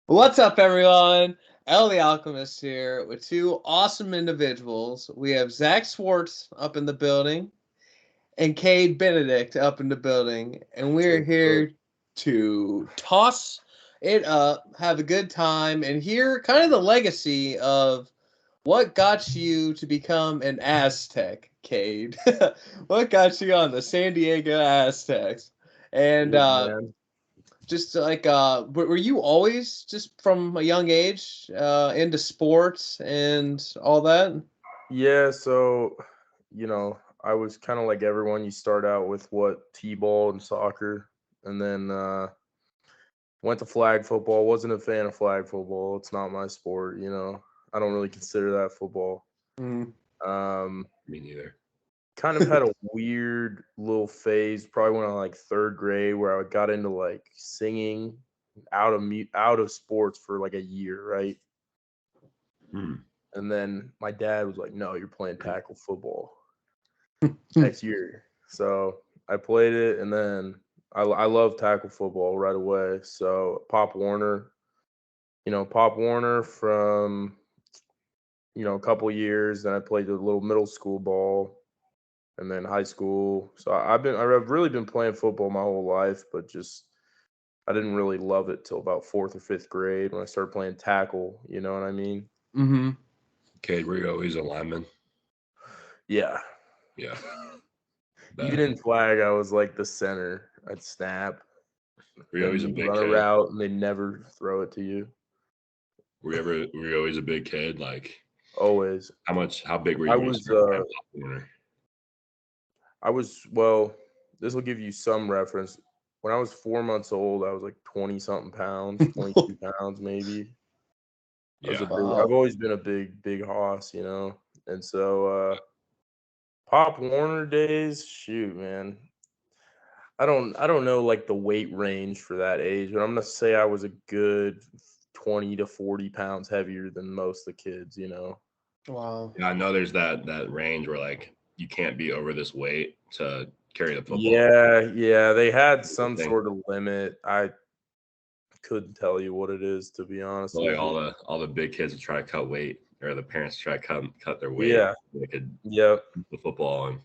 What's up, everyone? El the Alchemist here with two awesome individuals. We have Zach Swarts up in the building and Cade Benedict up in the building. And we're here to toss it up, have a good time, and hear kind of the legacy of what got you to become an Aztec, Cade. What got you on the San Diego Aztecs? And just like were you always just from a young age into sports and all that? Yeah, so I was kind of like everyone. You start out with t-ball and soccer, and then went to flag football. Wasn't a fan of flag football. It's not my sport. I don't really consider that football. Mm. Me neither. Kind of had a weird little phase, probably when I was like third grade, where I got into like singing out of sports for like a year, right? And then my dad was like, "No, you're playing tackle football next year." So I played it, and then I love tackle football right away. So Pop Warner from a couple years. Then I played a little middle school ball, and then high school. So I've really been playing football my whole life, but just I didn't really love it till about fourth or fifth grade when I started playing tackle. You know what I mean? Mm-hmm. Cade, were you always a lineman? Yeah. Yeah. Even in flag, I was like the center. I'd snap. Were you always a big run kid? a route, and they never throw it to you. Were you always a big kid? Like always. How big were you? I was this will give you some reference. When I was 4 months old, I was like 20 something pounds, 22 pounds maybe. Yeah. I've always been a big hoss, and so Pop Warner days, shoot, man. I don't know like the weight range for that age, but I'm gonna say I was a good 20 to 40 pounds heavier than most of the kids, Wow. Yeah, I know there's that range where like you can't be over this weight to carry the football. Yeah, they had some sort of limit. I couldn't tell you what it is, to be honest. So like all the big kids would try to cut weight, or the parents try to cut their weight. Yeah, so they could the football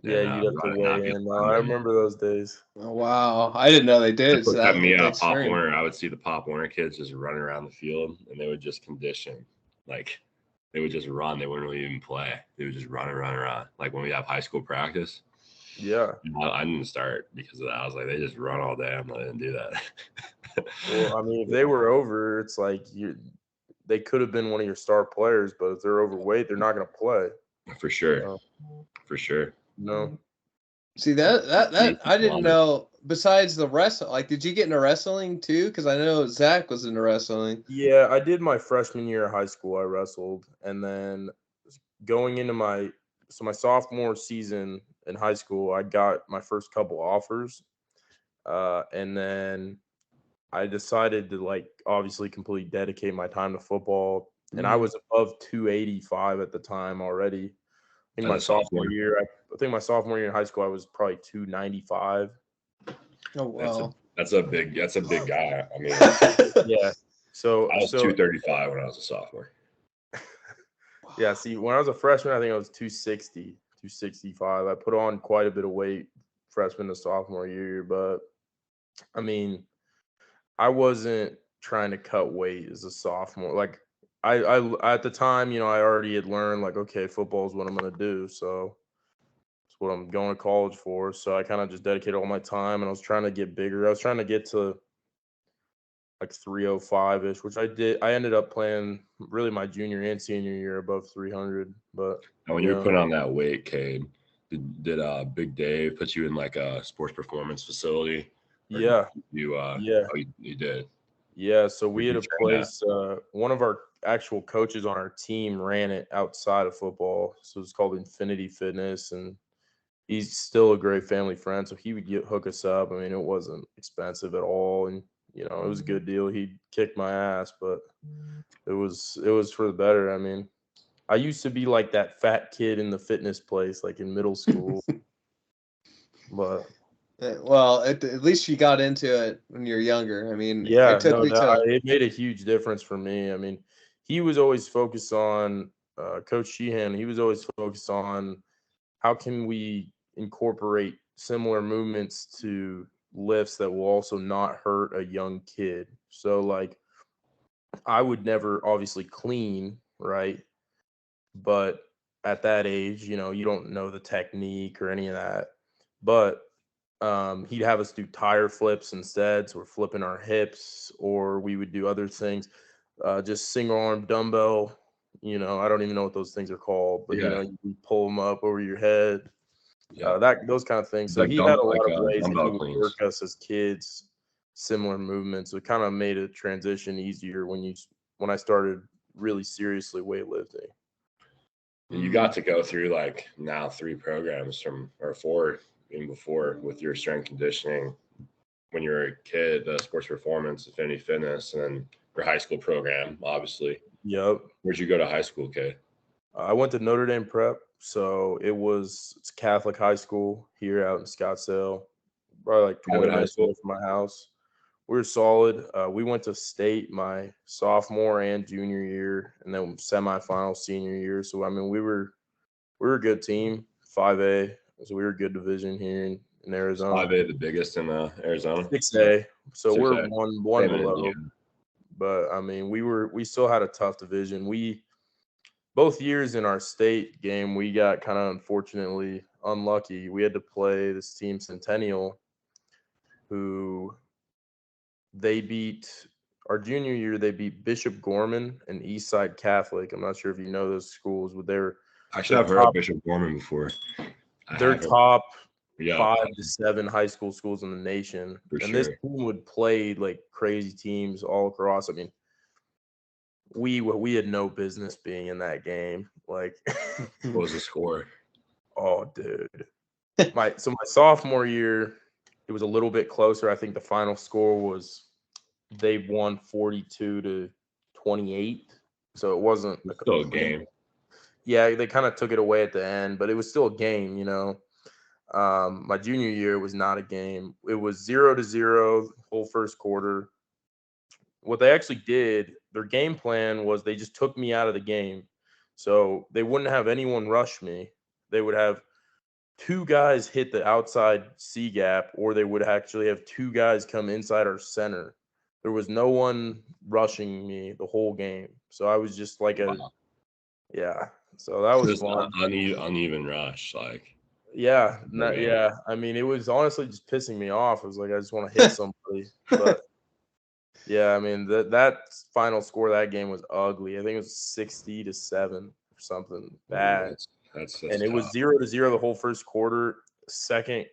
you'd have to weigh in. I remember those days. Oh, wow, I didn't know they did. So cut me out, Pop Warner. I would see the Pop Warner kids just running around the field, and they would just condition. Like they would just run. They wouldn't really even play. They would just run around. Like when we have high school practice. Yeah. I didn't start because of that. I was like, they just run all day. I'm not going to do that. Well, I mean, if they were over, it's like they could have been one of your star players, but if they're overweight, they're not going to play. For sure. For sure. No. See that I didn't know. Besides the wrestling, like, did you get into wrestling too? Because I know Zach was into wrestling. Yeah, I did my freshman year of high school. I wrestled, and then going into my sophomore season in high school, I got my first couple offers, and then I decided to obviously completely dedicate my time to football, and I was above 285 at the time already. I think my sophomore year in high school, I was probably 295. Oh wow, that's a big guy. I mean, yeah. So I was 235 when I was a sophomore. Yeah, see, when I was a freshman, I think I was 260, 265. I put on quite a bit of weight freshman to sophomore year, but I mean, I wasn't trying to cut weight as a sophomore. Like I at the time, I already had learned like, okay, football is what I'm gonna do, so it's what I'm going to college for. So I kind of just dedicated all my time, and I was trying to get bigger. I was trying to get to like 305-ish, which I did. I ended up playing really my junior and senior year above 300. But when you were putting on that weight, Cade, did Big Dave put you in like a sports performance facility? Yeah. You did. Yeah, so we had a place. One of our actual coaches on our team ran it outside of football, so it's called Infinity Fitness, and he's still a great family friend. So he would hook us up. I mean, it wasn't expensive at all, and it was a good deal. He kicked my ass, but it was for the better. I mean, I used to be like that fat kid in the fitness place, like in middle school, but Well, at least you got into it when you're younger. I mean, Yeah, it took me till it made a huge difference for me. I mean, he was always focused on Coach Sheehan. He was always focused on how can we incorporate similar movements to lifts that will also not hurt a young kid. So like I would never obviously clean, right? But at that age, you know, you don't know the technique or any of that. But he'd have us do tire flips instead. So we're flipping our hips, or we would do other things. Just single arm dumbbell. You know, I don't even know what those things are called, but you know, you pull them up over your head. Those kind of things. So Like he had a lot like of ways that he dumbbell would cleans. work us as kids, similar movements. It kind of made a transition easier when I started really seriously weightlifting. You got to go through like now 3 programs or 4 even before with your strength conditioning when you were a kid, sports performance, Affinity Fitness, and then your high school program, obviously. Yep. Where'd you go to high school, Cade? I went to Notre Dame Prep, so it's Catholic high school here out in Scottsdale, probably like 20 minutes away from my house. We were solid. We went to state my sophomore and junior year, and then semifinal senior year. So I mean, we were a good team, 5A. So we were a good division here in Arizona. 5A, the biggest in Arizona. 6A. So 6A. we're one below. But I mean, we still had a tough division. Both years in our state game, we got kind of unfortunately unlucky. We had to play this team Centennial, who they beat our junior year. They beat Bishop Gorman and Eastside Catholic. I'm not sure if you know those schools, but Actually, I've heard of Bishop Gorman before. They're top 5 to 7 high school schools in the nation. This team would play like crazy teams all across. I mean, we had no business being in that game. Like, what was the score? Oh, dude. My sophomore year, it was a little bit closer. I think the final score was they won 42-28. So it wasn't still a game. Yeah, they kind of took it away at the end, but it was still a game, you know. My junior year was not a game. It was 0-0 whole first quarter. What they actually did, their game plan was they just took me out of the game. So they wouldn't have anyone rush me. They would have 2 guys hit the outside C gap, or they would actually have 2 guys come inside our center. There was no one rushing me the whole game. So I was just like so that was fun. Uneven rush, like. Yeah, I mean, it was honestly just pissing me off. It was like I just want to hit somebody. But yeah, I mean that final score of that game was ugly. I think it was 60-7 or something bad. That's and it was 0-0 the whole first quarter. Second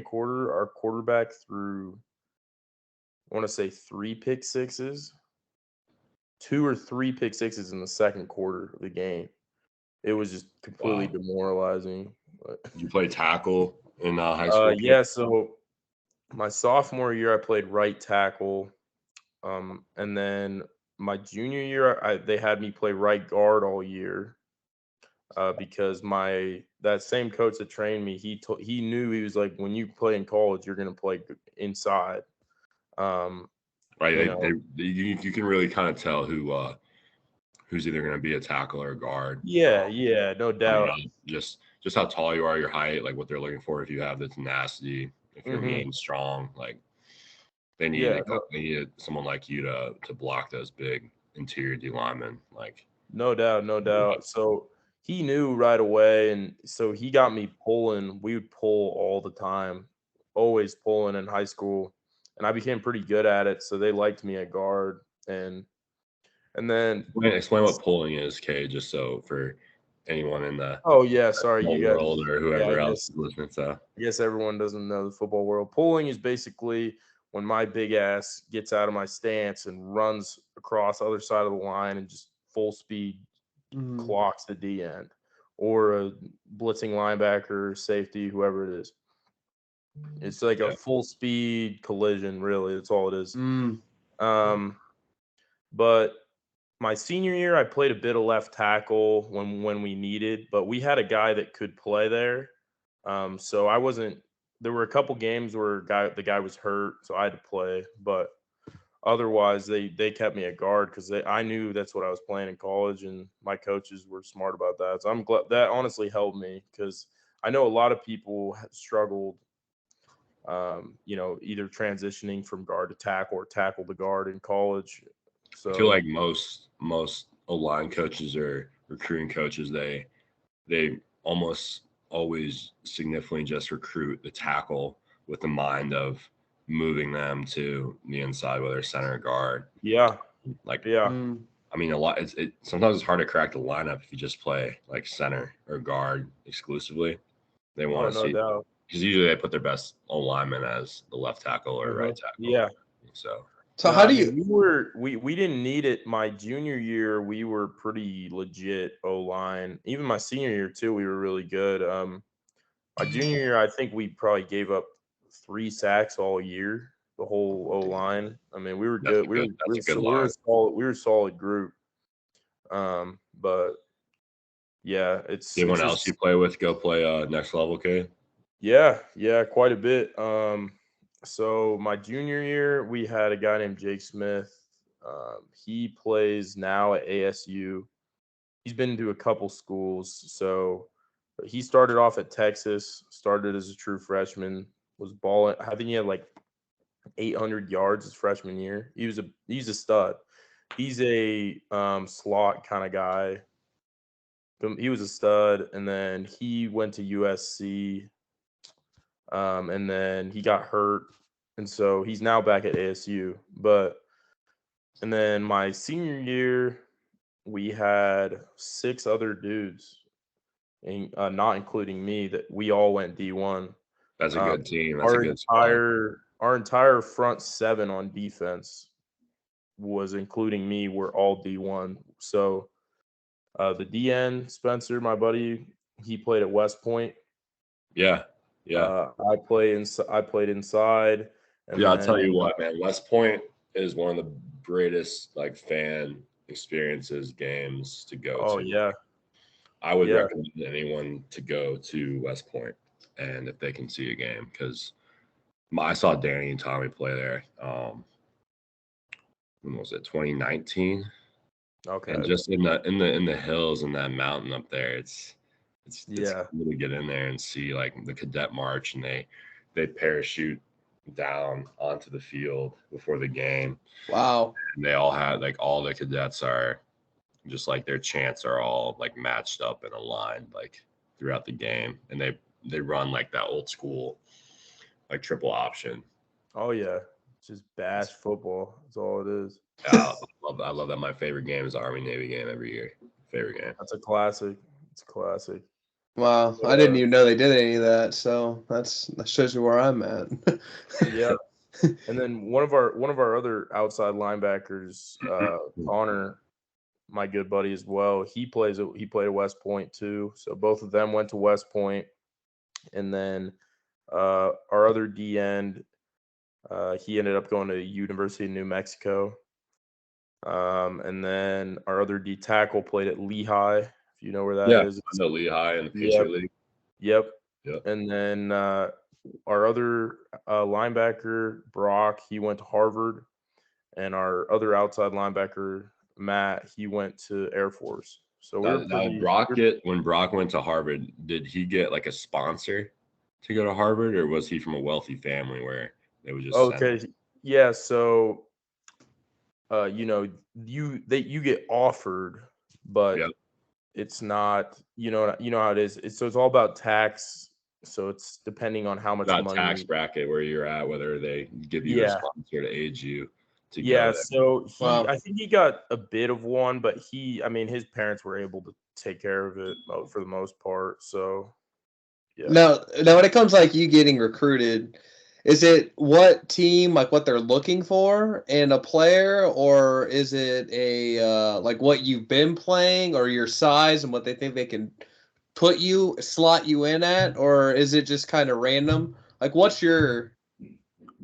quarter, our quarterback threw, I want to say 3 pick sixes, 2 or 3 pick sixes in the second quarter of the game. It was just completely demoralizing. Did you play tackle in high school? Yeah, so my sophomore year I played right tackle, and then my junior year they had me play right guard all year. Because that same coach that trained me, he knew, he was like, when you play in college, you're gonna play inside. Right, you can really kind of tell who's either gonna be a tackle or a guard. Yeah, no doubt. Just how tall you are, your height, like what they're looking for. If you have the tenacity, if you're mean, strong, like they need someone like you to block those big interior D linemen. Like no doubt. So he knew right away, and so he got me pulling. We would pull all the time, always pulling in high school, and I became pretty good at it. So they liked me at guard, and then explain what pulling is, Cade, just so for anyone in the you guys world or whoever else is listening. So I guess everyone doesn't know the football world. Pulling is basically when my big ass gets out of my stance and runs across the other side of the line and just full speed clocks the D end, or a blitzing linebacker, safety, whoever it is. It's like a full speed collision, really. That's all it is. But my senior year, I played a bit of left tackle when we needed, but we had a guy that could play there. So I wasn't there were a couple games where the guy was hurt, so I had to play. But otherwise, they kept me at guard because I knew that's what I was playing in college, and my coaches were smart about that. So I'm glad that honestly helped me because I know a lot of people have struggled, either transitioning from guard to tackle or tackle to guard in college. So I feel like most O-line coaches or recruiting coaches, they almost always significantly just recruit the tackle with the mind of moving them to the inside, whether center or guard. yeah, Like, yeah. I mean, a lot. Sometimes it's hard to crack the lineup if you just play like center or guard exclusively. They want to No see doubt. because usually they put their best lineman as the left tackle or right tackle. Yeah. So how do you? We didn't need it. My junior year, we were pretty legit O-line. Even my senior year too, we were really good. My junior year, I think we probably gave up 3 sacks all year, the whole O-line. I mean, we were good. We were a solid group. But yeah, anyone else you play with go play next level, Cade? Yeah, quite a bit. So my junior year, we had a guy named Jake Smith. He plays now at ASU. He's been to a couple schools. So he started off at Texas, started as a true freshman, was balling. I think he had like 800 yards his freshman year. He's a stud. He's a slot kind of guy. He was a stud, and then he went to USC. And then he got hurt, and so he's now back at ASU. And then my senior year, we had 6 other dudes, and not including me, that we all went D1. That's a good team. That's a good squad. Our entire front 7 on defense was, including me, were all D1. So the DN, Spencer, my buddy, he played at West Point. Yeah. I played inside. And I'll tell you what, man. West Point is one of the greatest fan experiences, games to go to. Oh yeah. I would recommend anyone to go to West Point, and if they can see a game, because I saw Danny and Tommy play there. When was it? 2019. Okay. And just in the hills and that mountain up there, it's cool to get in there and see the cadet march, and they parachute down onto the field before the game. Wow. And they all had all the cadets are just their chants are all matched up in a line throughout the game, and they run that old school triple option. Oh yeah, just bash football. That's all it is. Yeah, I love that. My favorite game is Army Navy game every year. Favorite game. That's a classic. It's a classic. Wow, I didn't even know they did any of that. So that shows you where I'm at. Yeah. And then one of our other outside linebackers, Connor, my good buddy as well. He played at West Point too. So both of them went to West Point. And then our other D end, he ended up going to University of New Mexico. And then our other D tackle played at Lehigh, if you know where that is. I know Lehigh in the Patriot League. Yep. And then our other linebacker, Brock, he went to Harvard. And our other outside linebacker, Matt, he went to Air Force. So when Brock went to Harvard, did he get a sponsor to go to Harvard, or was he from a wealthy family where they would just okay? Yeah. So you get offered, but it's not, you know how it is. It's all about tax. So it's depending on how much money. Tax bracket where you're at, whether they give you a sponsor to aid you to go there. So I think he got a bit of one, but his parents were able to take care of it for the most part. So yeah. Now when it comes you getting recruited, is it what team, what they're looking for in a player, or is it a what you've been playing or your size and what they think they can slot you in at, or is it just kind of random? What's your?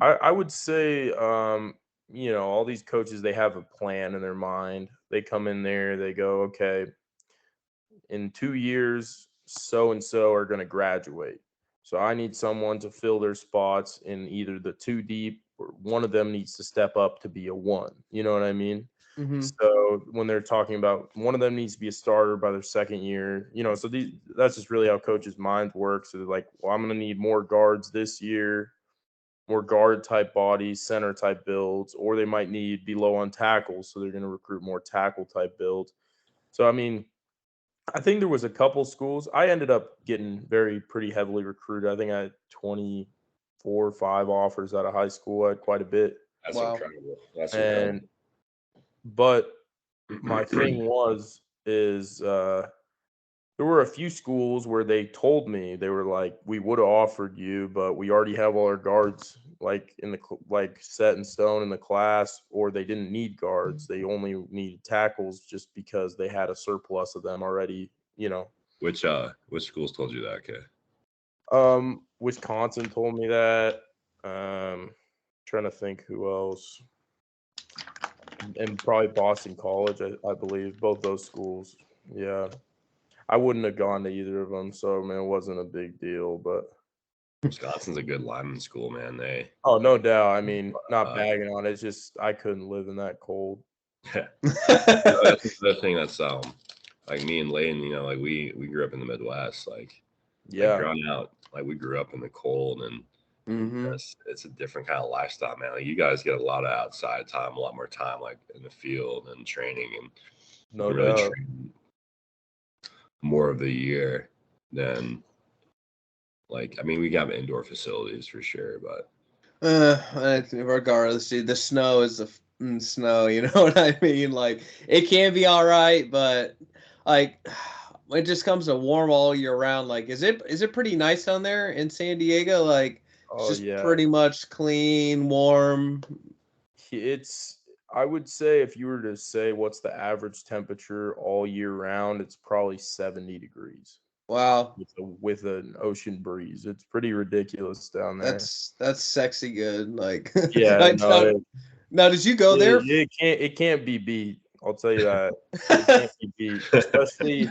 I would say, all these coaches, they have a plan in their mind. They come in there, they go, okay, in 2 years, so and so are going to graduate. So I need someone to fill their spots in either the 2 deep, or one of them needs to step up to be a 1. You know what I mean? Mm-hmm. So when they're talking about one of them needs to be a starter by their 2nd year, so that's just really how coaches' minds work. So they're like, well, I'm going to need more guards this year, more guard type bodies, center type builds, or they might be low on tackles. So they're going to recruit more tackle type builds. So, I mean, I think there was a couple schools. I ended up getting pretty heavily recruited. I think I had 24 or 5 offers out of high school. I had quite a bit. That's Wow. incredible. That's And, but my thing is there were a few schools where they told me, they were like, we would have offered you, but we already have all our guards like set in stone in the class, or they didn't need guards. They only needed tackles just because they had a surplus of them already, Which schools told you that, okay? Wisconsin told me that. Trying to think who else. And probably Boston College, I believe. Both those schools. Yeah. I wouldn't have gone to either of them, so man, it wasn't a big deal. But Wisconsin's a good lineman school, man. Oh, no doubt. I mean, not bagging on it. It's just I couldn't live in that cold. Yeah. That's the thing that's like me and Layden, like we grew up in the Midwest, like growing out, like we grew up in the cold, and it's a different kind of lifestyle, man. Like you guys get a lot of outside time, a lot more time like in the field and training, and no doubt. really train more of the year than we got indoor facilities for sure, but regardless, dude, the snow is the snow. You know what I mean? Like it can be all right, but like it just comes to warm all year round. Like, is it pretty nice down there in San Diego? Like, it's just pretty much clean, warm. I would say if you were to say what's the average temperature all year round, it's probably 70 degrees. Wow. With an ocean breeze. It's pretty ridiculous down there. That's sexy good. Like, yeah. Now, did you go there? It can't be beat. I'll tell you that. It can't be beat,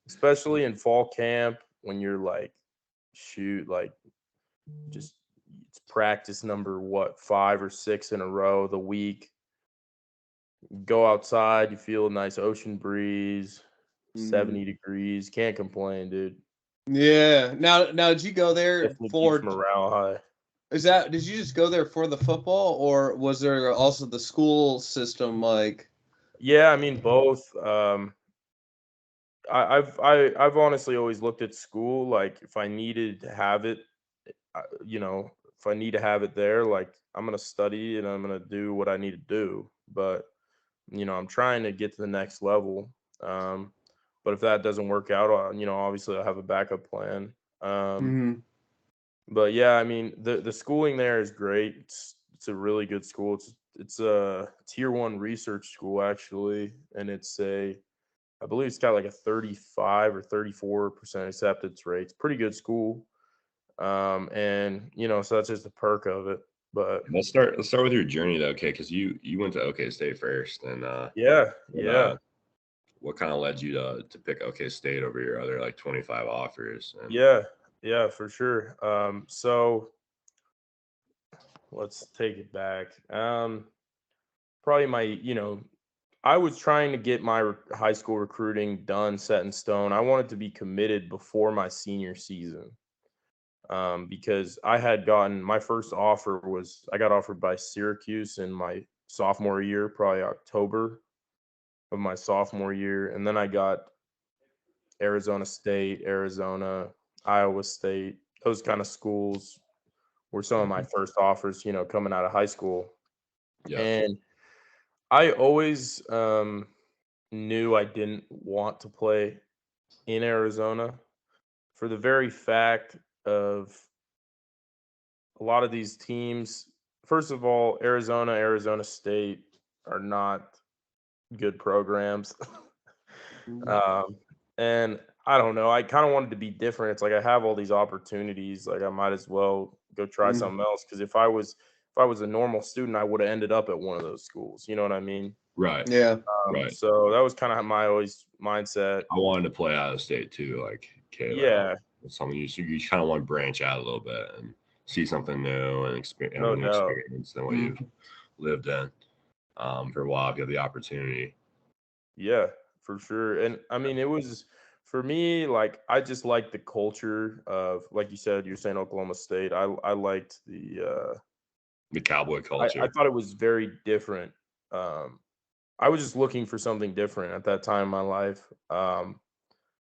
especially in fall camp when you're like, just it's practice number 5 or 6 in a row the week. Go outside, you feel a nice ocean breeze, 70 degrees. Can't complain, dude. Yeah. Now, did you go there for morale high? Did you just go there for the football, or was there also the school system? Like, yeah, I mean both. I've honestly always looked at school like if I needed to have it, if I need to have it there, like I'm gonna study and I'm gonna do what I need to do. But I'm trying to get to the next level. But if that doesn't work out, obviously I'll have a backup plan. But yeah, I mean the schooling there is great. It's a really good school. It's a tier 1 research school actually, and I believe it's got like a 35 or 34% acceptance rate. It's pretty good school. And so that's just the perk of it. But let's start with your journey though, okay? Because you went to OK State first, and what kind of led you to pick OK State over your other like 25 offers? Yeah, for sure. So let's take it back. Probably I was trying to get my high school recruiting done, set in stone. I wanted to be committed before my senior season. Because I had gotten my first offer I got offered by Syracuse in my sophomore year, probably October of my sophomore year. And then I got Arizona State, Arizona, Iowa State. Those kind of schools were some of my first offers, coming out of high school. Yeah. And I always knew I didn't want to play in Arizona for the very fact of a lot of these teams. First of all, Arizona State are not good programs. And I don't know. I kind of wanted to be different. It's like I have all these opportunities. Like I might as well go try something else. Because if I was a normal student, I would have ended up at one of those schools. You know what I mean? Right. Yeah. Right. So that was kind of my always mindset. I wanted to play out of state too, like Cade. It's something you kind of want to branch out a little bit and see something new and experience No doubt. than what you've lived in for a while if you have the opportunity. Yeah, for sure. And I mean, it was for me, like I just liked the culture of, like you said, you're saying Oklahoma State. I liked the cowboy culture. I thought it was very different. I was just looking for something different at that time in my life.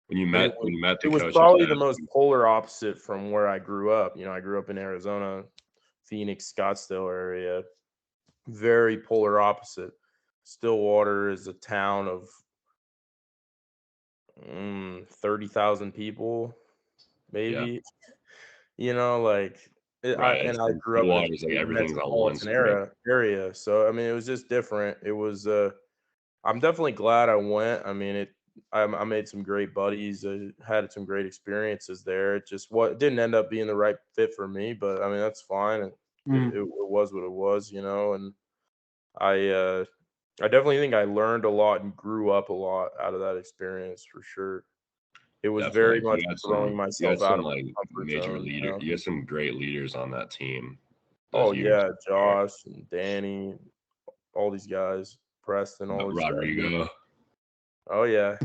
When you met the it was coach, probably the most polar opposite from where I grew up. You know, I grew up in Arizona, Phoenix, Scottsdale area. Very polar opposite. Stillwater is a town of 30,000 people, maybe. You know, like right. I grew up in like everything's on one area. So I mean, it was just different. It was I'm definitely glad I went. I mean, I made some great buddies. I had some great experiences there. It just it didn't end up being the right fit for me, but I mean that's fine. It was what it was, you know. And I definitely think I learned a lot and grew up a lot out of that experience for sure. It was very much throwing myself out of my comfort zone. You had some great leaders on that team. Oh yeah, Josh and Danny, all these guys, Preston, all these Rodrigo. Guys. Oh yeah,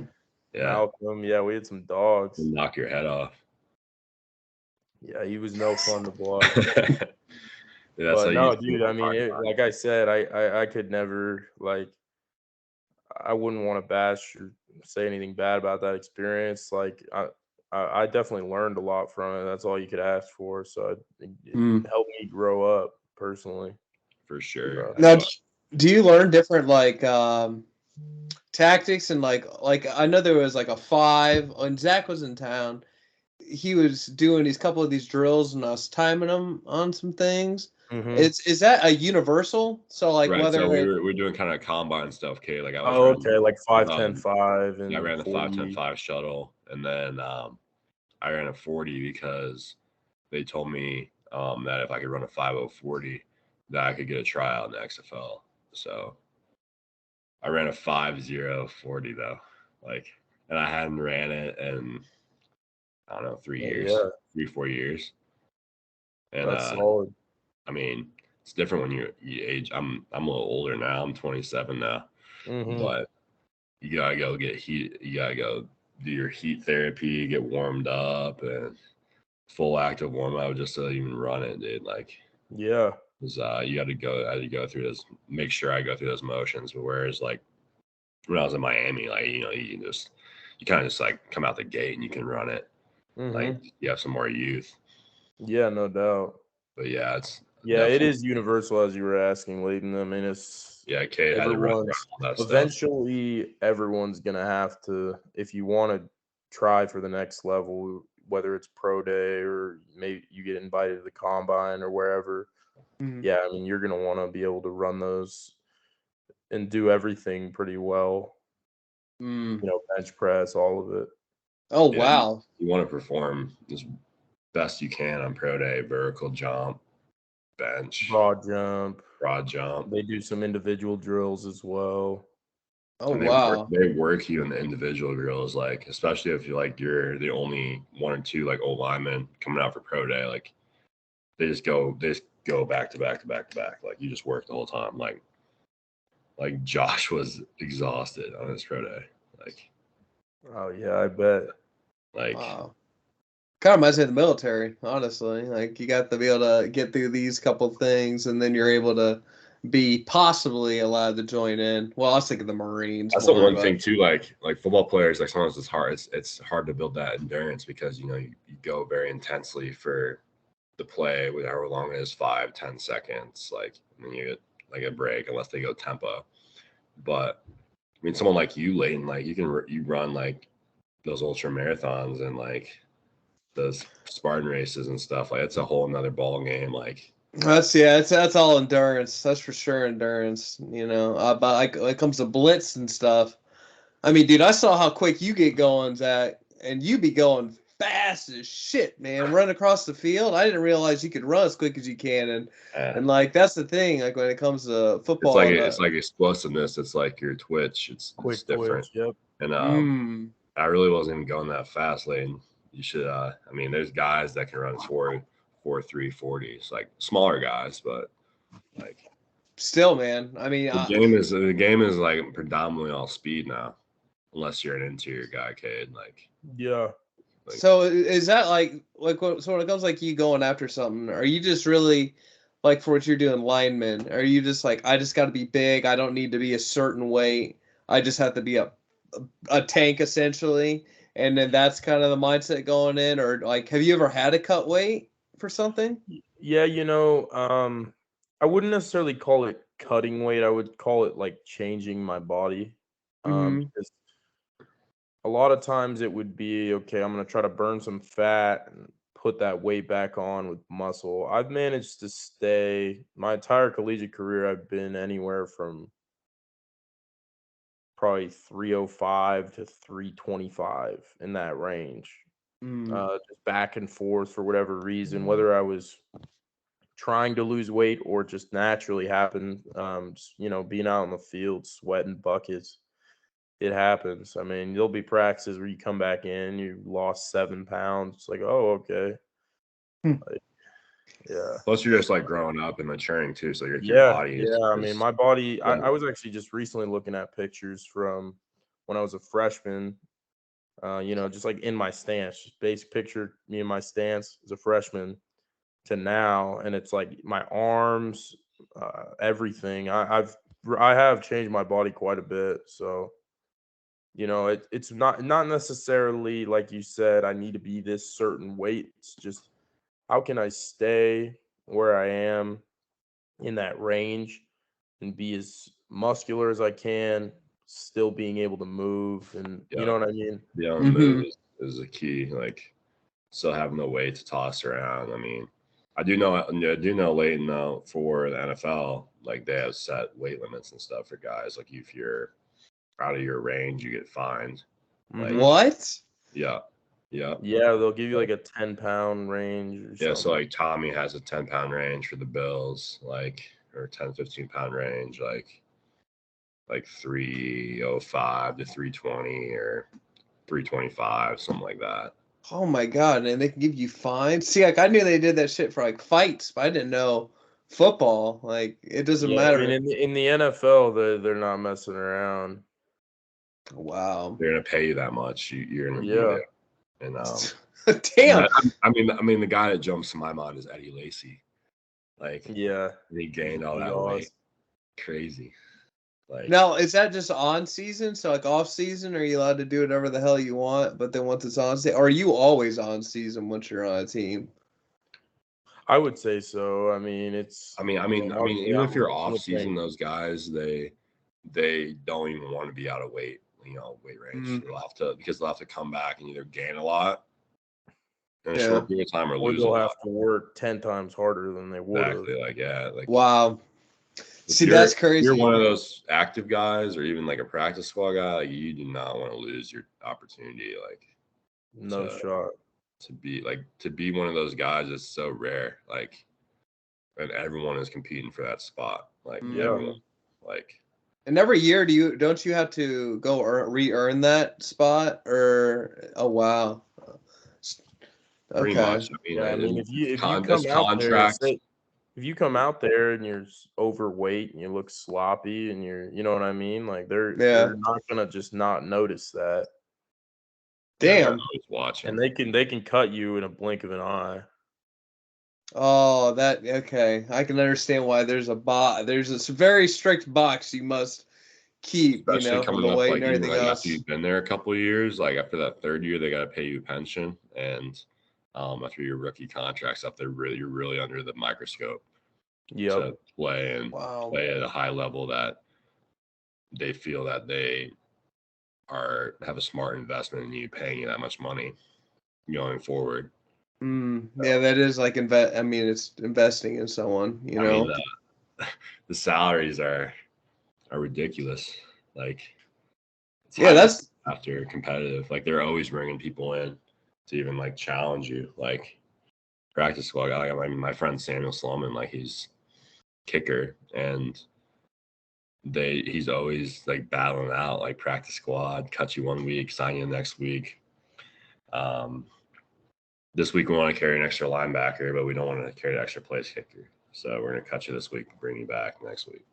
Malcolm. Yeah, we had some dogs. Knock your head off. Yeah, he was no fun to block. But no, dude. I mean, like I said, I could never I wouldn't want to bash or say anything bad about that experience. Like I definitely learned a lot from it. That's all you could ask for. So it helped me grow up personally. For sure. Now, do you learn different tactics and like I know there was like a 5 when Zach was in town. He was doing these couple of these drills and I was timing them on some things. Mm-hmm. Is that a universal? So like right, whether so we're doing kind of combine stuff, Cade. Like I was like 5-10-5 and I ran the 5-10-5 shuttle, and then I ran a 40 because they told me that if I could run a 5:0:40, that I could get a tryout in the XFL. So I ran a 5:0:40 though, and I hadn't ran it in I don't know 3-4 years. And that's solid. I mean, it's different when you age. I'm a little older now. I'm 27 now, but you gotta go get heat. You gotta go do your heat therapy, get warmed up, and full active warm up just to even run it, dude. You got to go. I had to go through this. Make sure I go through those motions. But whereas when I was in Miami, you kind of just like come out the gate and you can run it. You have some more youth. Yeah, no doubt. But yeah, it is universal as you were asking, Leighton. I mean, it's Kate. Eventually, everyone's gonna have to, if you want to try for the next level, whether it's pro day or maybe you get invited to the combine or wherever. Yeah, I mean, you're gonna want to be able to run those and do everything pretty well. You know, bench press, all of it. Oh wow! You want to perform as best you can on pro day, vertical jump, bench, broad jump. They do some individual drills as well. Oh wow! They work you in the individual drills, especially if you're the only one or two old linemen coming out for pro day. They just go back to back to back to back. You just work the whole time. Like Josh was exhausted on his pro day. Oh yeah, I bet. Wow. Kind of reminds me of the military, honestly. You got to be able to get through these couple things, and then you're able to be possibly allowed to join in. Well, I was thinking the Marines. That's the one thing too. Like football players, sometimes it's hard. It's hard to build that endurance because you go very intensely for the play, however long it is, 5-10 seconds. And then you get a break unless they go tempo. But I mean, someone like you, Leighton, you run those ultra marathons and those Spartan races and stuff. It's a whole another ball game. That's all endurance. That's for sure endurance. But when it comes to blitz and stuff, I mean, dude, I saw how quick you get going, Zach, and you be going fast as shit, man. Run across the field. I didn't realize you could run as quick as you can, and that's the thing. When it comes to football, it's like explosiveness. It's like your twitch. It's different. Twitch, yep. And I really wasn't even going that fast, Leighton. you should. I mean, there's guys that can run 4.3 40s, like smaller guys, but like Still, man. I mean, the game is like predominantly all speed now, unless you're an interior guy, Cade. Like, Yeah. like, so is that like so when it comes like you going after something, are you just really like for what you're doing, lineman? Are you just like I just got to be big? I don't need to be a certain weight. I just have to be a tank essentially, and then that's kind of the mindset going in. Or like, have you ever had to cut weight for something? Yeah, I wouldn't necessarily call it cutting weight. I would call it like changing my body. Because a lot of times it would be, okay, I'm going to try to burn some fat and put that weight back on with muscle. I've managed to stay my entire collegiate career. I've been anywhere from probably 305 to 325 in that range. Just back and forth for whatever reason, whether I was trying to lose weight or just naturally happened. Being out in the field, sweating buckets, it happens. I mean, there'll be practices where you come back in, you lost 7 pounds. It's like, oh, okay. Like, yeah. plus, you're just like growing up and maturing too, so your body is. Yeah. I mean, my body. I was actually just recently looking at pictures from when I was a freshman. Just like in my stance, just basic picture me in my stance as a freshman to now, and it's like my arms, everything. I have changed my body quite a bit, so it's not necessarily like you said I need to be this certain weight. It's just how can I stay where I am in that range and be as muscular as I can, still being able to move, and you know what I mean? The move is a key. Like, still having the weight to toss around. I mean, I do know Leighton though for the NFL, like they have set weight limits and stuff for guys. Like if you're out of your range, you get fined. Like, What? Yeah. Yeah, they'll give you like a 10-pound range or something. Yeah, so like Tommy has a 10-pound range for the Bills, like, or 10, 15-pound range, like 305 to 320 or 325, something like that. Oh my god! And they can give you fines. See, like I knew they did that shit for like fights, but I didn't know football. Like it doesn't matter. I mean, in the NFL, they're not messing around. Wow. They're gonna pay you that much. You're gonna be there. And damn. I mean, the guy that jumps to my mind is Eddie Lacy. Like, he gained all that weight. Crazy. Like, now, is that just on season? So like off season, are you allowed to do whatever the hell you want? But then once it's on season, or are you always on season once you're on a team? I would say so. I mean, it's. I mean, even if you're off season, those guys they don't even want to be out of weight range. Because they'll have to come back and either gain a lot in a short period of time or lose a lot. They'll have to work 10 times harder than they would. Exactly. Wow. See, that's crazy. You're one of those active guys, or even like a practice squad guy. Like, you do not want to lose your opportunity. Like, no shot. To be one of those guys is so rare. Like, and everyone is competing for that spot. Like, everyone. Like, and every year, don't you have to go re-earn that spot? Or wow. Pretty much. I mean, if you come out there, if you come out there and you're overweight and you look sloppy and you know what I mean? Like they're not gonna just not notice that. Damn. Watching. And they can cut you in a blink of an eye. Oh, okay. I can understand why there's this very strict box you must keep, especially coming up, weight and everything else. After you've been there a couple of years, like after that third year, they got to pay you a pension, and after your rookie contract's up, you're really under the microscope to play at a high level that they feel that they have a smart investment in you, paying you that much money going forward. Yeah, that is like it's investing in someone, mean, the salaries are ridiculous. Like, that's after competitive. Like, they're always bringing people in to even like challenge you. Like, practice squad guy. I mean, my friend Samuel Sloman, like, he's kicker, and he's always like battling out, like, practice squad, cut you one week, sign you next week. this week we want to carry an extra linebacker, but we don't want to carry an extra place kicker. So we're going to cut you this week and bring you back next week.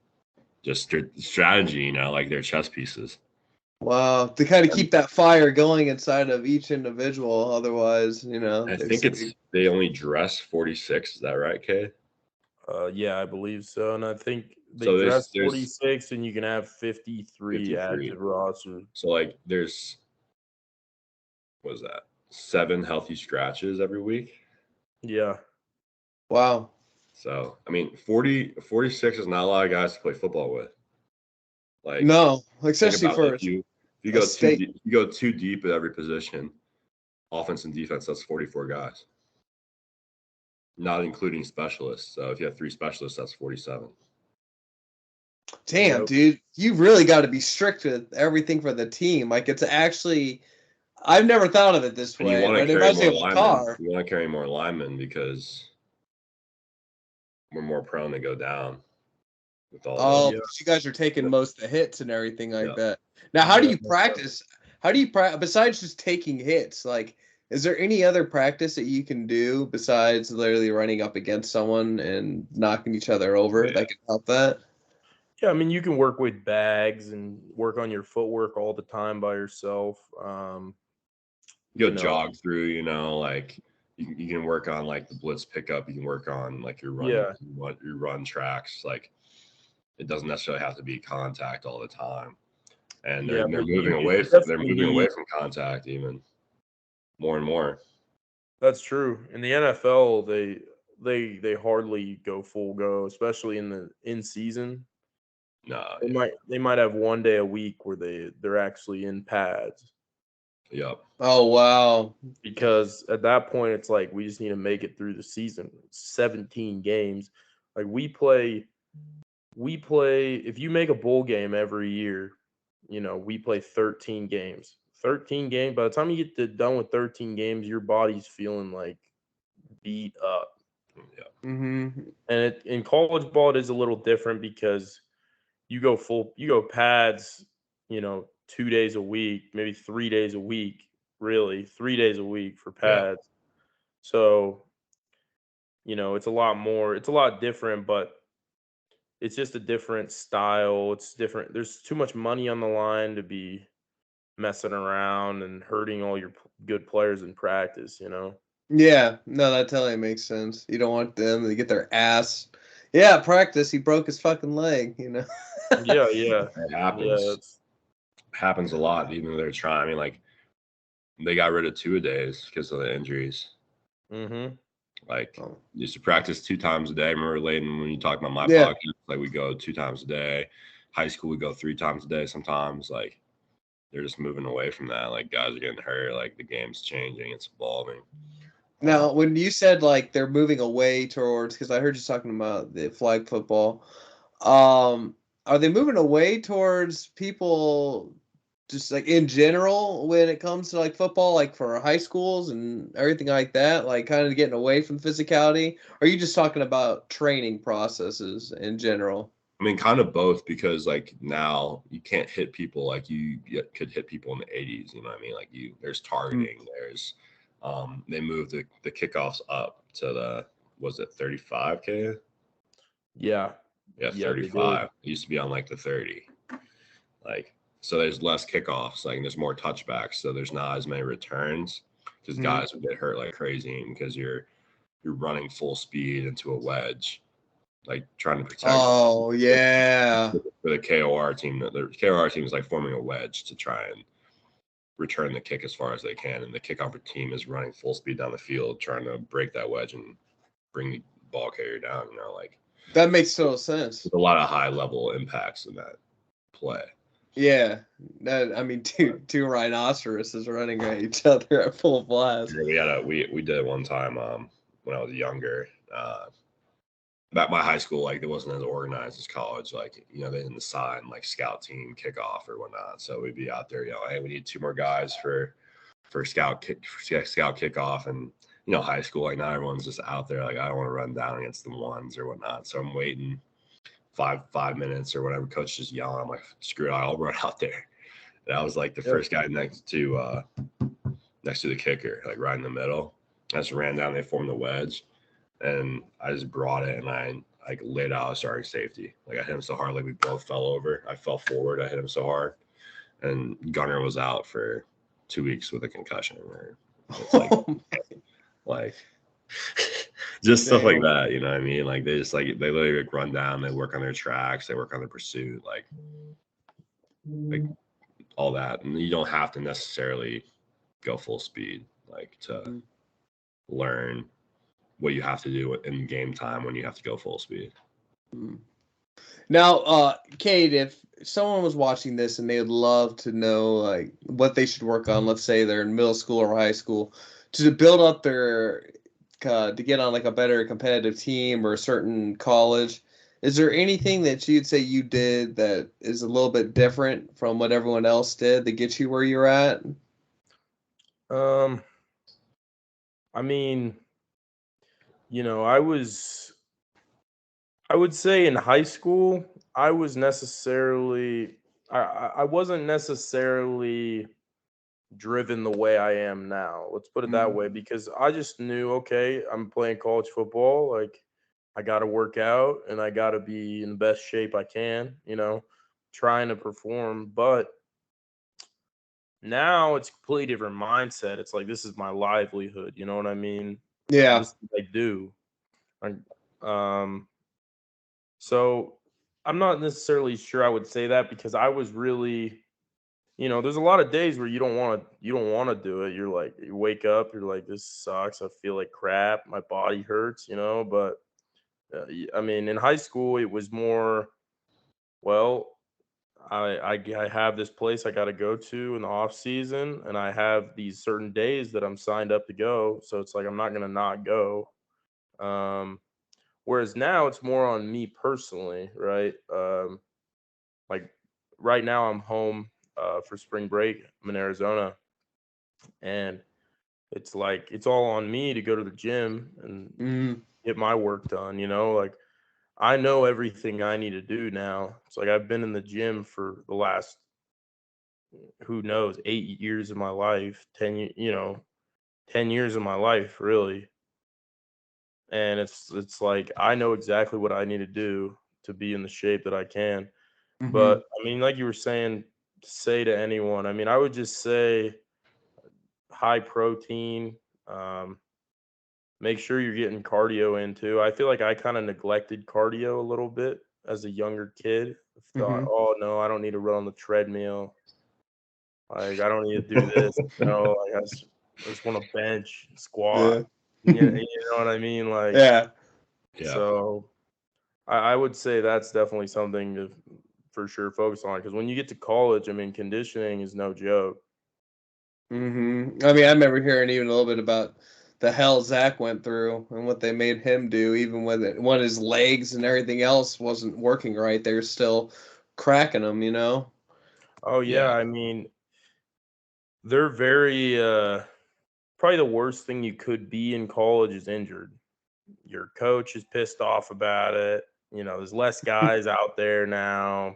Just strategy, you know, like they're chess pieces. Wow, to kind of keep that fire going inside of each individual. Otherwise, you know, I think they only dress 46. Is that right, Cade? Yeah, I believe so. And I think they So dress there's 46 and you can have 53 active rosters. So like there's, what is that, 7 healthy scratches every week? Yeah. Wow. So, I mean, 46 is not a lot of guys to play football with. Like, no, especially for if you go too deep at every position, offense and defense, that's 44 guys. Not including specialists. So if you have 3 specialists, that's 47. Damn, dude, you really got to be strict with everything for the team. Like, it's actually, I've never thought of it this way. You want to carry more linemen. You want to carry more linemen because we're more prone to go down. With all you guys are taking most of the hits and everything like that. Now, how do you practice? How do you besides just taking hits? Like, is there any other practice that you can do besides literally running up against someone and knocking each other over that can help that? Yeah, I mean, you can work with bags and work on your footwork all the time by yourself. You jog through, you know, like you can work on like the blitz pickup. You can work on like your run, your run tracks. Like, it doesn't necessarily have to be contact all the time. And they're moving away from contact even more and more. That's true. In the NFL, they hardly go full go, especially in season. No, they might have one day a week where they're actually in pads. Yep. Oh wow. Because at that point it's like we just need to make it through the season. 17 games. Like we play if you make a bowl game every year, you know, we play 13 games. 13 games. By the time you get done with 13 games, your body's feeling like beat up. Yeah. Mm-hmm. And in college ball, it is a little different because you go pads, you know, 2 days a week, maybe 3 days a week, really 3 days a week for pads. Yeah. So, you know, it's a lot different, but it's just a different style. It's different. There's too much money on the line to be messing around and hurting all your good players in practice, you know? Yeah, no, that totally makes sense. You don't want them to get their ass. Yeah, practice. He broke his fucking leg, you know? Yeah. It happens. Yeah, happens a lot, even though they're trying. I mean, like, they got rid of 2-a-days because of the injuries. Mm-hmm. Like, used to practice 2 times a day. I remember Layden, when you talk about my podcast, like, we go 2 times a day. High school, we go 3 times a day sometimes. Like, they're just moving away from that. Like, guys are getting hurt. Like, the game's changing. It's evolving. Now, when you said, like, they're moving away towards, because I heard you talking about the flag football, are they moving away towards people just, like, in general when it comes to, like, football, like, for high schools and everything like that, like, kind of getting away from physicality? Or are you just talking about training processes in general? I mean, kind of both, because, like, now you can't hit people like you could hit people in the 80s. You know what I mean? Like, there's targeting, there's they moved the kickoffs up to was it 35K? Yeah, 35. It used to be on like the 30. Like, so there's less kickoffs, like, and there's more touchbacks, so there's not as many returns because guys would get hurt like crazy because you're running full speed into a wedge, like trying to protect. Oh yeah. For the KOR team, the KOR team is like forming a wedge to try and return the kick as far as they can, and the kickoff team is running full speed down the field trying to break that wedge and bring the ball carrier down. You know, like, that makes total sense. There's a lot of high level impacts in that play. Yeah, I mean, two rhinoceroses running at each other at full blast. We did it one time when I was younger. At my high school, like, it wasn't as organized as college. Like, you know, they didn't assign like scout team kickoff or whatnot. So we'd be out there, you know, hey, we need 2 more guys for scout kickoff. And, you know, high school, like, not everyone's just out there. Like, I don't want to run down against the ones or whatnot. So I'm waiting 5 minutes or whatever. Coach just yelling. I'm like, screw it, I'll run out there. And I was like the first guy next to the kicker, like right in the middle. I just ran down. They formed the wedge, and I just brought it, and I like laid out a starting safety. Like I hit him so hard, like we both fell over. I fell forward. I hit him so hard, and Gunner was out for 2 weeks with a concussion. It's like just stuff like that. You know what I mean? Like they just they literally like run down. They work on their tracks. They work on their pursuit. Like all that, and you don't have to necessarily go full speed to learn what you have to do in game time when you have to go full speed. Now, Cade, if someone was watching this and they would love to know like what they should work on, let's say they're in middle school or high school, to build up their to get on like a better competitive team or a certain college, is there anything that you'd say you did that is a little bit different from what everyone else did that gets you where you're at? I mean, you know, I would say in high school, I wasn't necessarily driven the way I am now. Let's put it that way, because I just knew, okay, I'm playing college football. Like, I got to work out and I got to be in the best shape I can, you know, trying to perform. But now it's a completely different mindset. It's like, this is my livelihood. You know what I mean? Yeah. This is what I do. So I'm not necessarily sure I would say that, because I was really, you know, there's a lot of days where you don't want to do it. You're like, you wake up, you're like, this sucks. I feel like crap. My body hurts, you know. But I mean, in high school, it was more, well, I have this place I got to go to in the off season, and I have these certain days that I'm signed up to go. So it's like, I'm not going to not go. Whereas now it's more on me personally, right? Like right now I'm home for spring break. I'm in Arizona, and it's like, it's all on me to go to the gym and get my work done, you know? Like, I know everything I need to do now. It's like, I've been in the gym for the last, who knows, 8 years of my life, 10 years of my life, really. And it's like, I know exactly what I need to do to be in the shape that I can. But I mean, like you were saying, say to anyone, I mean, I would just say high protein. Make sure you're getting cardio in too. I feel like I kind of neglected cardio a little bit as a younger kid. I thought, oh no, I don't need to run on the treadmill. Like, I don't need to do this. You know, like I just want to bench, squat. You know what I mean? Like, Yeah. So I would say that's definitely something to for sure focus on, because when you get to college, I mean, conditioning is no joke. I mean, I remember hearing even a little bit about the hell Zach went through and what they made him do, even when his legs and everything else wasn't working right. They're still cracking him, you know? Oh yeah, I mean, they're very probably the worst thing you could be in college is injured. Your coach is pissed off about it. You know, there's less guys out there now.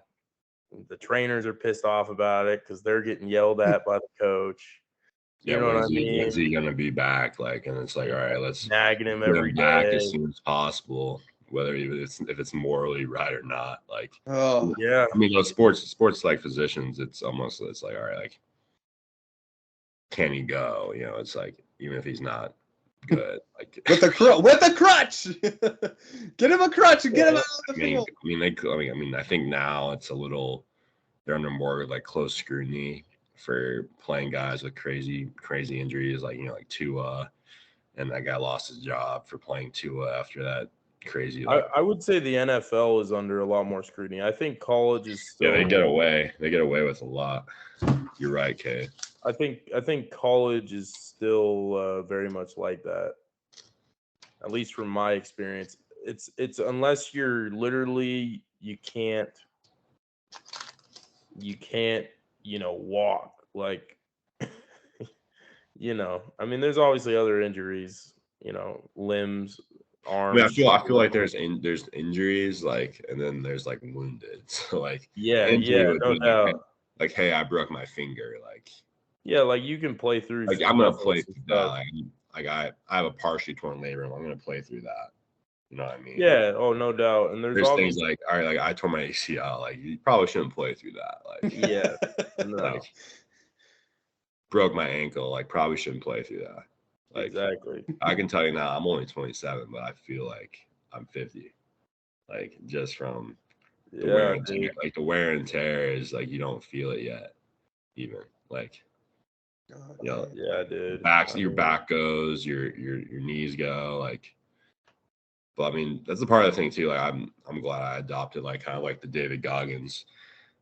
The trainers are pissed off about it because they're getting yelled at by the coach. You know what I mean? When's he gonna be back? Like, and it's like, all right, let's nagging him get every him back day as soon as possible, whether if it's morally right or not. Like, Oh yeah, I mean, those sports like physicians, it's like, all right, like, can he go? You know, it's like, even if he's not good, like with a crutch, get him a crutch and get him out of the field. I think now it's a little, they're under more like close scrutiny for playing guys with crazy injuries, like, you know, like Tua, and that guy lost his job for playing Tua after that crazy. I would say the NFL is under a lot more scrutiny. I think college is still. Yeah, they get away with a lot. You're right, Cade. I think college is still very much like that. At least from my experience, it's unless you're literally you can't walk, like I mean, there's obviously other injuries, limbs, arms. I mean, I feel like there's injuries, like, and then there's like wounded. So like, yeah, no doubt. Like, hey, I broke my finger. Like, yeah, like you can play through. Like, I'm gonna play through that. Like, like I have a partially torn labrum. I'm gonna play through that. You know what I mean? Yeah. Oh, no doubt. And there's things like, all right, like I tore my ACL. Like you probably shouldn't play through that. Like yeah, no. like broke my ankle. Like probably shouldn't play through that. Like exactly. I can tell you now, I'm only 27, but I feel like I'm 50. Like just from the wear and tear. Like the wear and tear is like you don't feel it yet, even like. You know, yeah, dude. Your back goes, your knees go, like. But I mean, that's the part of the thing too. Like, I'm glad I adopted like kind of like the David Goggins.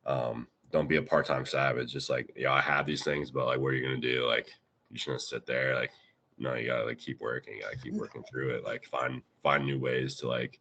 Don't be a part-time savage. Just like, I have these things, but like, what are you gonna do? Like, you shouldn't sit there. Like, no, you gotta like keep working. You gotta keep working through it. Like, find new ways to like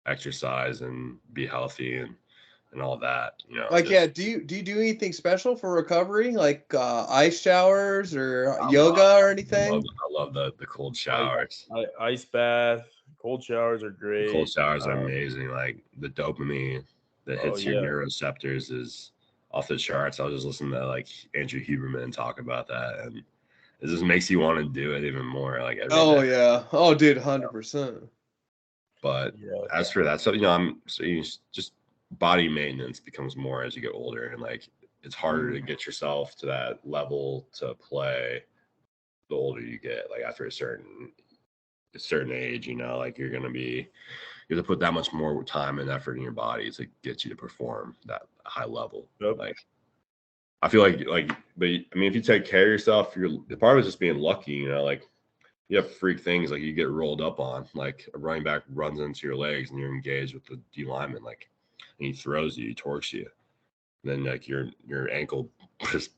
exercise and be healthy and all that. You know, like do you do anything special for recovery, like ice showers or yoga or anything? I love the cold showers. Ice bath, cold showers are great. Cold showers are amazing. Like the dopamine that hits your neuroreceptors is off the charts. I was just listening to like Andrew Huberman talk about that, and it just makes you want to do it even more. Like every day. Yeah. Oh, dude, 100%. But as for that, so just body maintenance becomes more as you get older, and like it's harder to get yourself to that level to play the older you get. Like after a certain age, like you have to put that much more time and effort in your body to get you to perform that high level. Like I feel like but I mean, if you take care of yourself, the part of it's just being lucky, like you have freak things like you get rolled up on, like a running back runs into your legs and you're engaged with the D lineman, like, and he throws you, he torques you, and then like your ankle just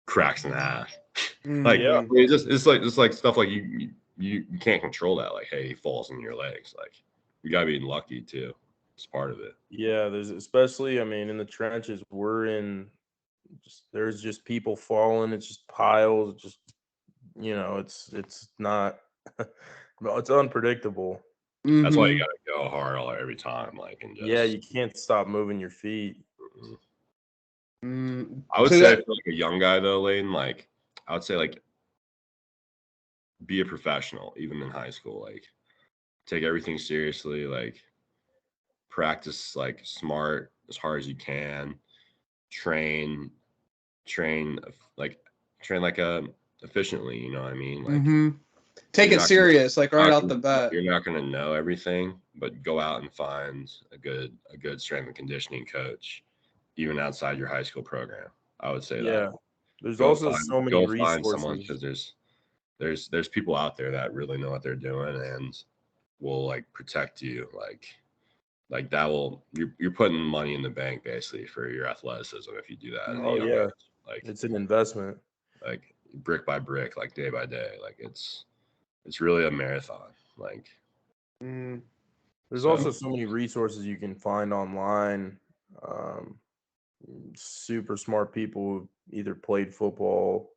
cracks in half. Like, I mean, it's like stuff like you can't control that. Like, hey, he falls in your legs. Like, you gotta be lucky too. It's part of it. Yeah, there's especially, I mean, in the trenches, there's just people falling. It's just piles. Just it's not. It's unpredictable. That's why you gotta go hard every time. Like, and just, you can't stop moving your feet. I would say for like a young guy though, Layden, like I would say like be a professional, even in high school. Like take everything seriously, like practice like smart as hard as you can, train like efficiently, you know what I mean? Like take it serious, like right off the bat. You're not gonna know everything, but go out and find a good strength and conditioning coach, even outside your high school program. I would say that. There's also so many resources. Find someone, because there's people out there that really know what they're doing and will like protect you. Like that will you're putting money in the bank basically for your athleticism if you do that. Like it's an investment. Like brick by brick, like day by day. Like it's really a marathon. Like there's also so many resources you can find online. Super smart people who either played football,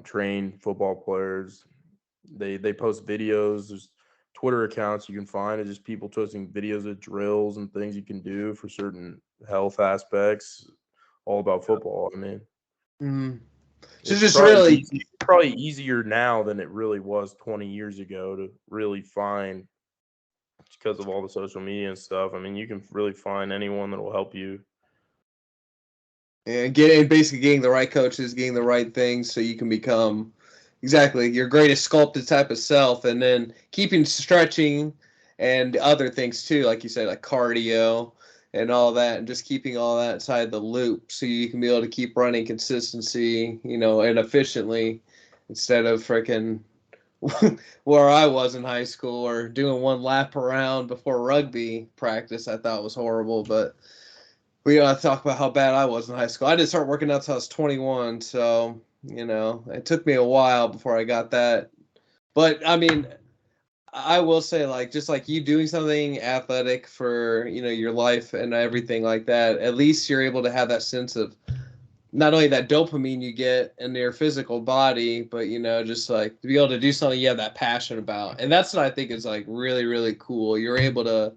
trained football players. They post videos. There's Twitter accounts you can find. It's just people posting videos of drills and things you can do for certain health aspects. All about football. I mean, so it's just really probably easier now than it really was 20 years ago to really find, because of all the social media and stuff. I mean, you can really find anyone that will help you. And basically getting the right coaches, getting the right things so you can become exactly your greatest sculpted type of self, and then keeping stretching and other things too, like you said, like cardio and all that, and just keeping all that inside the loop so you can be able to keep running consistency, and efficiently, instead of freaking where I was in high school or doing one lap around before rugby practice. I thought was horrible, but we gotta talk about how bad I was in high school. I didn't start working out until I was 21, so it took me a while before I got that. But I mean, I will say, like, just like you doing something athletic for your life and everything like that, at least you're able to have that sense of not only that dopamine you get in your physical body, but just like to be able to do something you have that passion about. And that's what I think is like really, really cool. You're able to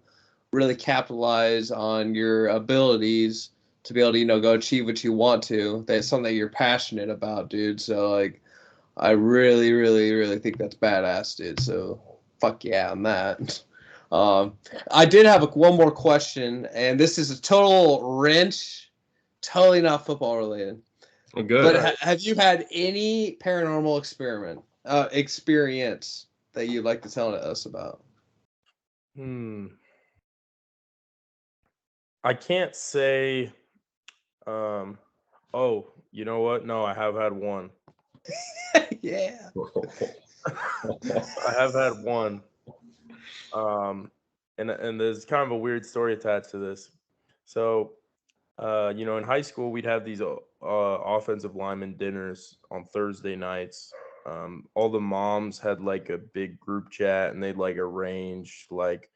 really capitalize on your abilities to be able to go achieve what you want to. That's something that you're passionate about, dude. So like I really, really, really think that's badass, dude. So fuck yeah on that. I did have one more question, and this is a total wrench, totally not football related. Well, good. But have you had any paranormal experience that you'd like to tell us about? I can't say. Oh, you know what? No, I have had one. Yeah. I have had one. And there's kind of a weird story attached to this. So, in high school, we'd have these offensive lineman dinners on Thursday nights. All the moms had like a big group chat, and they'd like arrange like,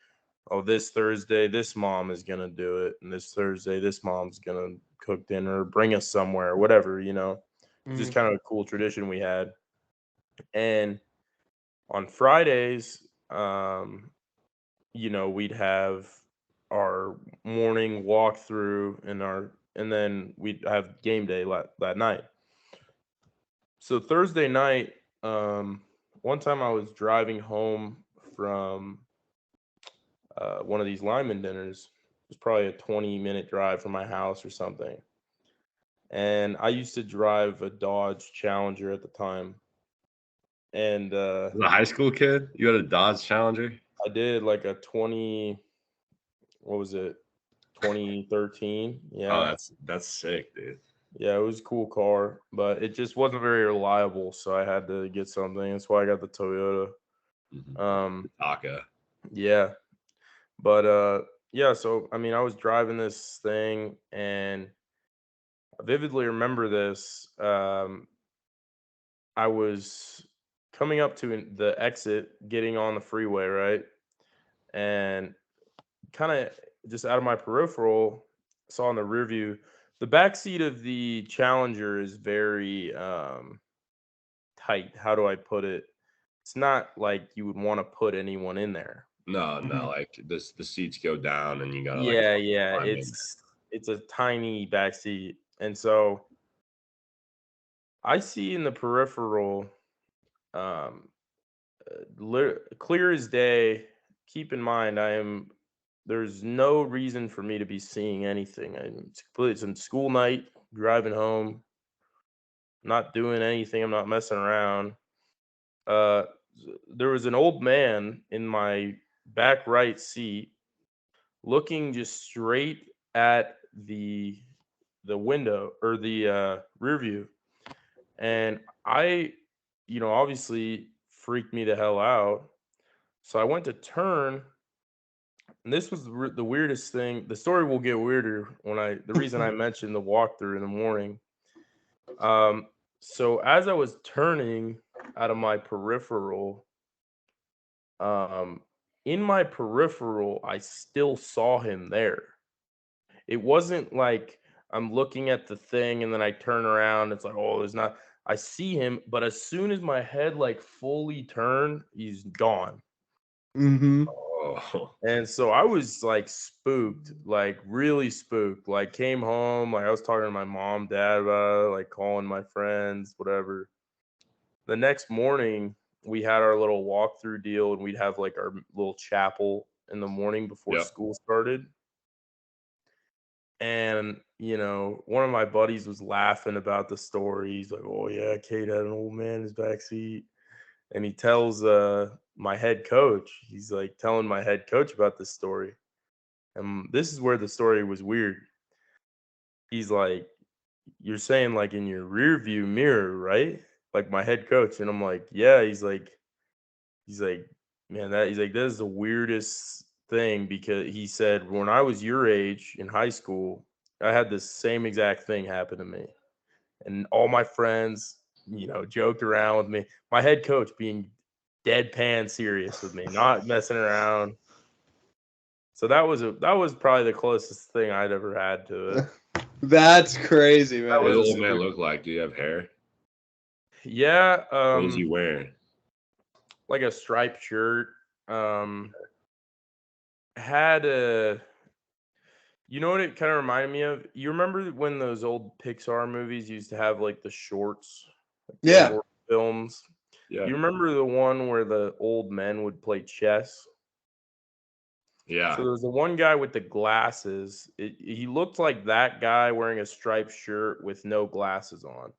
oh, this Thursday, this mom is gonna do it, and this Thursday, this mom's gonna cook dinner, bring us somewhere, whatever, Just kind of a cool tradition we had. And on Fridays, we'd have our morning walkthrough and then we'd have game day that night. So Thursday night, one time I was driving home from one of these lineman dinners. It was probably a 20-minute drive from my house or something. And I used to drive a Dodge Challenger at the time. And As a high school kid, you had a Dodge Challenger? I did like a 2013. Yeah. Oh, that's sick, dude. Yeah, it was a cool car, but it just wasn't very reliable, so I had to get something. That's why I got the Toyota. Taka. Yeah. But yeah, so I mean I was driving this thing and I vividly remember this. I was coming up to the exit, getting on the freeway, right? And kind of just out of my peripheral, saw in the rear view, the back seat of the Challenger is very tight. How do I put it? It's not like you would want to put anyone in there. No, like the seats go down and you gotta Yeah. It's a tiny back seat. And so I see in the peripheral, clear as day. Keep in mind, there's no reason for me to be seeing anything. It's in school night, driving home, not doing anything. I'm not messing around. There was an old man in my back right seat, looking just straight at the window or the rear view, and I, obviously freaked me the hell out. So I went to turn. And this was the weirdest thing. The story will get weirder the reason I mentioned the walkthrough in the morning. So as I was turning out of my peripheral, in my peripheral, I still saw him there. It wasn't like I'm looking at the thing and then I turn around. It's like, oh, there's not. I see him, but as soon as my head like fully turned, he's gone. Mm-hmm. Oh. And so I was like spooked, like really spooked. Like came home, like I was talking to my mom, dad about it, like calling my friends, whatever. The next morning, we had our little walkthrough deal, and we'd have like our little chapel in the morning before school started. And one of my buddies was laughing about the story. He's like, "Oh yeah, Cade had an old man in his backseat," and he tells my head coach. He's like telling my head coach about this story. And this is where the story was weird. He's like, "You're saying like in your rear view mirror, right?" Like my head coach. And I'm like, "Yeah." He's like, "Man, that," he's like, "that is the weirdest thing," because he said, when I was your age in high school, I had this same exact thing happen to me. And all my friends, joked around with me. My head coach being deadpan serious with me, not messing around. So that was probably the closest thing I'd ever had to it. That's crazy, man. What does the old man look like? Do you have hair? Yeah. What was he wearing? Like a striped shirt. Had a. You know what it kind of reminded me of? You remember when those old Pixar movies used to have like the shorts? Like the Yeah. short films. Yeah. You remember the one where the old men would play chess? Yeah. So there's the one guy with the glasses. He looked like that guy wearing a striped shirt with no glasses on.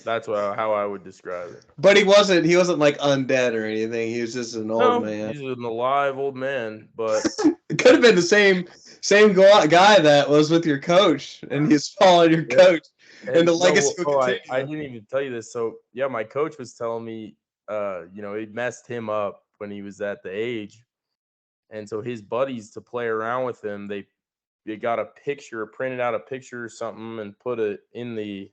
That's how I would describe it. But he wasn't like undead or anything. He was just an old man. He's an alive old man, but It could have been the same guy that was with your coach, and he's following your coach, and the legacy will continue. I didn't even tell you this. So yeah, my coach was telling me, he messed him up when he was at the age, and so his buddies, to play around with him, they got a picture, printed out a picture or something, and put it in the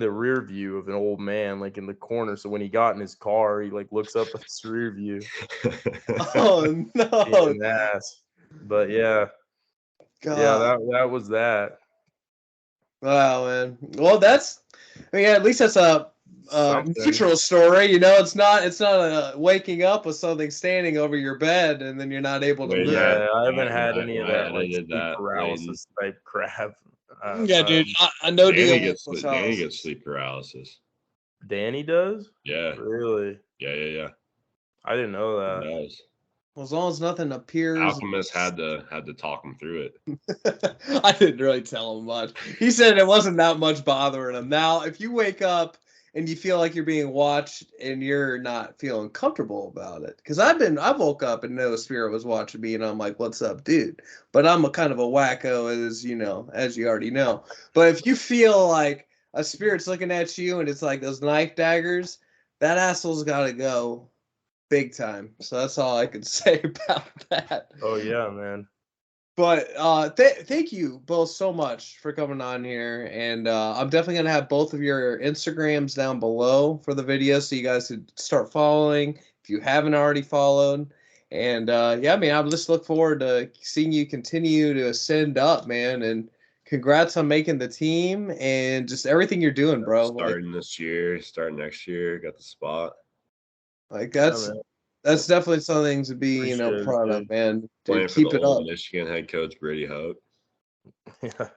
rear view of an old man, like in the corner. So when he got in his car, he like looks up at his rear view. Oh no! Ass. But yeah, God. yeah, that was that. Wow, man. Well, at least that's a neutral story. It's not a waking up with something standing over your bed and then you're not able to move. Yeah, I haven't had any of that like sleep paralysis type crap. Yeah, dude. I know Danny gets sleep paralysis. Danny does? Yeah. Really? Yeah. I didn't know that. He does. Well, as long as nothing appears. Alchemist had to talk him through it. I didn't really tell him much. He said it wasn't that much bothering him. Now, if you wake up and you feel like you're being watched and you're not feeling comfortable about it, because I woke up and no spirit was watching me, and I'm like, "What's up, dude?" But I'm a kind of a wacko, as you already know. But if you feel like a spirit's looking at you and it's like those knife daggers, that asshole's got to go. Big time. So that's all I can say about that. Oh yeah, man. But thank you both so much for coming on here, and I'm definitely gonna have both of your Instagrams down below for the video, so you guys could start following if you haven't already followed. And I just look forward to seeing you continue to ascend up, man. And congrats on making the team and just everything you're doing, bro. Starting this year, starting next year, got the spot. Like that's definitely something to be proud of, man. Playing keep for the it old up. Michigan head coach Brady Hoke. Yeah.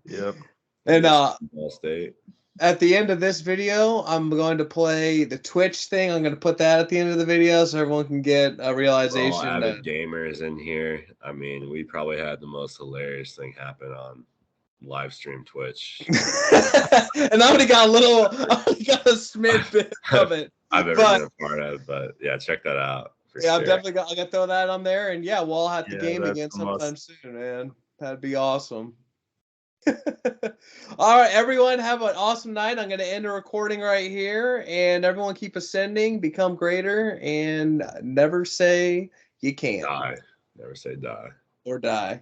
Yep. And Ball State. At the end of this video, I'm going to play the Twitch thing. I'm going to put that at the end of the video so everyone can get a realization. All avid gamers in here. I mean, we probably had the most hilarious thing happen on live stream Twitch. And I only got a smidge bit of it. I've ever been a part of, but yeah, check that out. Yeah, I'm definitely gonna throw that on there, and yeah, we'll have to game again sometime soon, man. That'd be awesome. All right, everyone, have an awesome night. I'm gonna end the recording right here, and everyone keep ascending, become greater, and never say you can't. Die. Never say die. Or die.